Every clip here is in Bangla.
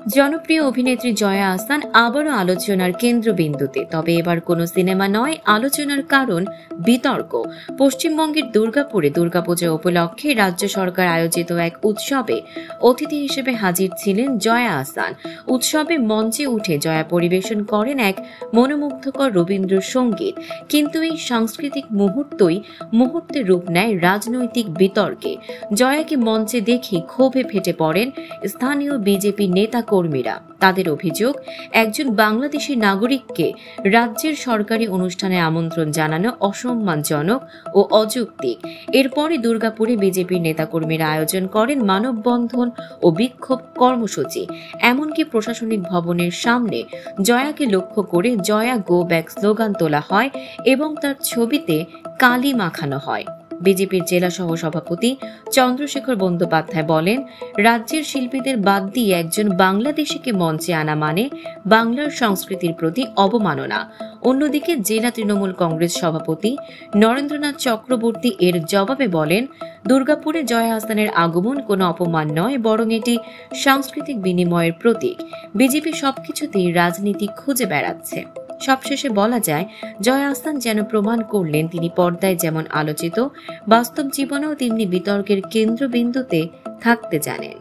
জনপ্রিয় অভিনেত্রী জয়া আহসান আবারও আলোচনার কেন্দ্রবিন্দুতে। তবে এবার কোনো সিনেমা নয়, আলোচনার কারণ বিতর্ক। পশ্চিমবঙ্গের দুর্গাপুরে দুর্গাপূজা উপলক্ষে রাজ্য সরকার আয়োজিত এক উৎসবে অতিথি হিসেবে হাজির ছিলেন জয়া আহসান। উৎসবে মঞ্চে উঠে জয়া পরিবেশন করেন এক মনোমুগ্ধকর রবীন্দ্রসঙ্গীত। কিন্তু এই সাংস্কৃতিক মুহূর্তে রূপ নেয় রাজনৈতিক বিতর্কে। জয়াকে মঞ্চে দেখে ক্ষোভে ফেটে পড়েন স্থানীয় বিজেপি নেতা কর্মীরা। তাদের অভিযোগ, একজন বাংলাদেশি নাগরিককে রাজ্যের সরকারি অনুষ্ঠানে আমন্ত্রণ জানানো অসম্মানজনক ও অযৌক্তিক। এরপরে দুর্গাপুরে বিজেপির নেতাকর্মীরা আয়োজন করেন মানববন্ধন ও বিক্ষোভ কর্মসূচি। এমনকি প্রশাসনিক ভবনের সামনে জয়াকে লক্ষ্য করে জয়া গো ব্যাক স্লোগান তোলা হয় এবং তার ছবিতে কালি মাখানো হয়। বিজেপির জেলা সহ সভাপতি চন্দ্রশেখর বন্দ্যোপাধ্যায় বলেন, রাজ্যের শিল্পীদের বাদ দিয়ে একজন বাংলাদেশিকে মঞ্চে আনা মানে বাংলার সংস্কৃতির প্রতি অবমাননা। অন্যদিকে জেলা তৃণমূল কংগ্রেস সভাপতি নরেন্দ্রনাথ চক্রবর্তী এর জবাবে বলেন, দুর্গাপুরে জয়া আহসানের আগমন কোনো অপমান নয়, বরং এটি সাংস্কৃতিক বিনিময়ের প্রতীক। বিজেপি সবকিছুতেই রাজনীতি খুঁজে বেড়াচ্ছে। সবশেষে বলা যায়, জয়া আহসান যেন প্রমাণ করলেন তিনি পর্দায় যেমন আলোচিত, বাস্তব জীবনেও তেমনি বিতর্কের কেন্দ্রবিন্দুতে থাকতে জানেন।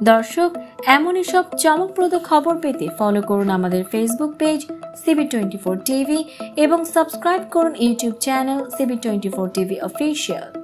দর্শক, এমনই সব চমকপ্রদ খবর পেতে ফলো করুন আমাদের ফেসবুক পেজ CB24 টিভি এবং সাবস্ক্রাইব করুন YouTube channel CB24 TV official.